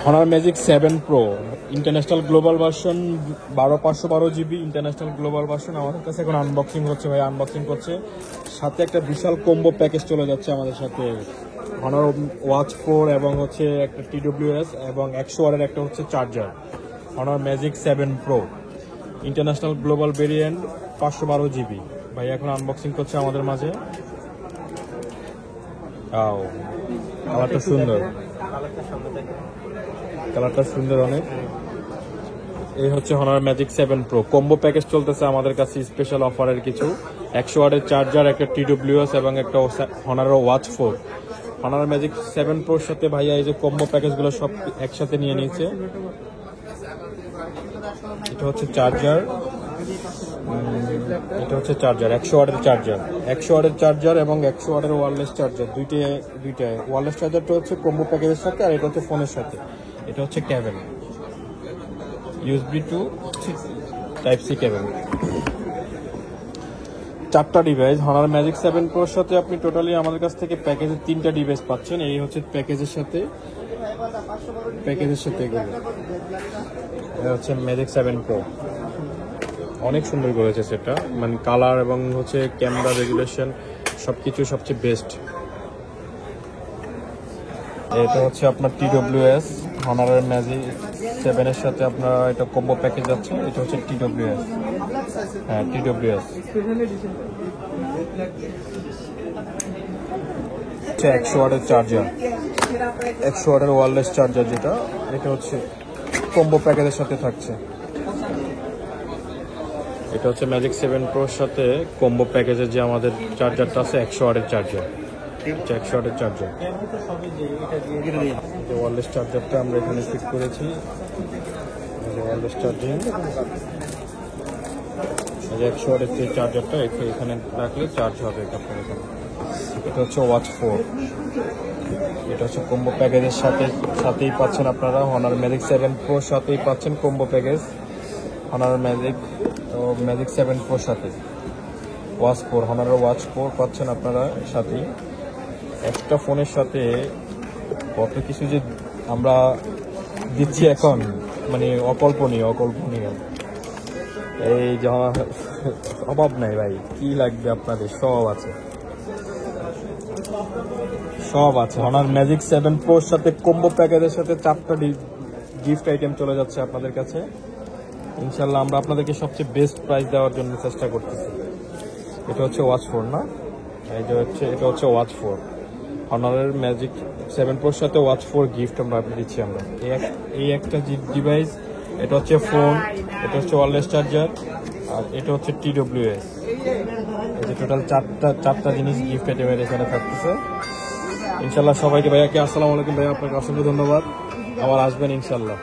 Honor Magic 7 Pro international global version 12512 GB international global version আমাদের কাছে এখন unboxing হচ্ছে ভাই, আনবক্সিং করছে। সাথে একটা বিশাল কম্বো প্যাকেজ চলে যাচ্ছে আমাদের সাথে। Honor Watch 4 এবং হচ্ছে একটা TWS এবং 100 ওয়াটের একটা হচ্ছে charger. Honor Magic 7 Pro international global variant 512 GB ভাই এখন আনবক্সিং করছে আমাদের মাঝে। কালারটা সুন্দর, কালারটা সুন্দর অনেক। এই হচ্ছে Honor Magic 7 Pro combo package চলতেছে আমাদের কাছে, স্পেশাল অফারের কিছু 100 ওয়াটের চার্জার, একটা TWS এবং একটা Honor Watch 4। Honor Magic 7 Proর সাথে ভাইয়া এই যে কম্বো প্যাকেজগুলো সব একসাথে নিয়ে নিয়েছে। এটা হচ্ছে চার্জার, এটা হচ্ছে চার্জার 100 ওয়াটের চার্জার, 100 ওয়াটের চার্জার এবং 100 ওয়াটের ওয়্যারলেস চার্জার। দুইটা ওয়্যারলেস চার্জারটা হচ্ছে কম্বো প্যাকেজের সাথে, আর এটা হচ্ছে ফোনের সাথে। এটা হচ্ছে কেবল, USB to Type C কেবল। 4টা ডিভাইস Honor Magic 7 Proর সাথে আপনি টোটালি আমাদের কাছ থেকে প্যাকেজে 3টা ডিভাইস পাচ্ছেন। এই হচ্ছে প্যাকেজের সাথে, এগুলো এটা হচ্ছে Magic 7 Pro। অনেক সুন্দর করেছে সেটা, মানে কালার এবং হচ্ছে ক্যামেরা রেগুলেশন সবকিছু সবচেয়ে বেস্ট। এটা হচ্ছে আপনার TWS Honor Magic 7 এর সাথে আপনার এটা কম্বো প্যাকেজ আছে। এটা হচ্ছে TWS, হ্যাঁ TWS 100 ওয়াটের চার্জার, 100 ওয়াটের ওয়্যারলেস চার্জার যেটা, এটা হচ্ছে কম্বো প্যাকেজের সাথে থাকছে। এটা হচ্ছে Magic 7 Proর সাথে কম্বো প্যাকেজের যে আমাদের চার্জারটা আছে 100 ওয়াটের চার্জার, 100 ওয়াটের চার্জার। যে ওয়্যারলেস চার্জারটা আমরা এখানে ফিট করেছি, ওয়্যারলেস চার্জিং 100 ওয়াটের যে চার্জারটা এখানে রাখলে চার্জ হবে আপনার এখানে। এটা হচ্ছে Watch 4, এটা হচ্ছে কম্বো প্যাকেজের সাথেই পাচ্ছেন আপনারা। Honor Magic 7 Proর সাথেই পাচ্ছেন কম্বো প্যাকেজ, Honor Magic 7 Proর সাথে Watch 4, Honor Watch 4 পাচ্ছেন আপনারা সাথেই। একটা ফোনের সাথে কত কিছু যে আমরা দিচ্ছি এখন, মানে অকল্পনীয়। এই অভাব নাই ভাই, কি লাগবে আপনাদের, সব আছে। Honor Magic 7 Proর সাথে কম্বো প্যাকেজের সাথে 4টা গিফট আইটেম চলে যাচ্ছে আপনাদের কাছে। ইনশাল্লাহ আমরা আপনাদেরকে সবচেয়ে বেস্ট প্রাইস দেওয়ার জন্য চেষ্টা করতেছি। এটা হচ্ছে Watch 4 না, এটা হচ্ছে Watch 4 Honor Magic 7 Proর সাথে Watch 4 গিফট আমরা দিচ্ছি আমরা। এই একটা ডিভাইস, এটা হচ্ছে ফোন, এটা হচ্ছে ওয়্যারলেস চার্জার, আর এটা হচ্ছে TWS। এই যে টোটাল 4টা জিনিস গিফট আইটেমের এখানে থাকতেছে। ইনশাল্লাহ সবাইকে ভাইয়াকে আসসালামু আলাইকুম ভাইয়া, আপনাকে অসংখ্য ধন্যবাদ, আবার আসবেন ইনশাল্লাহ।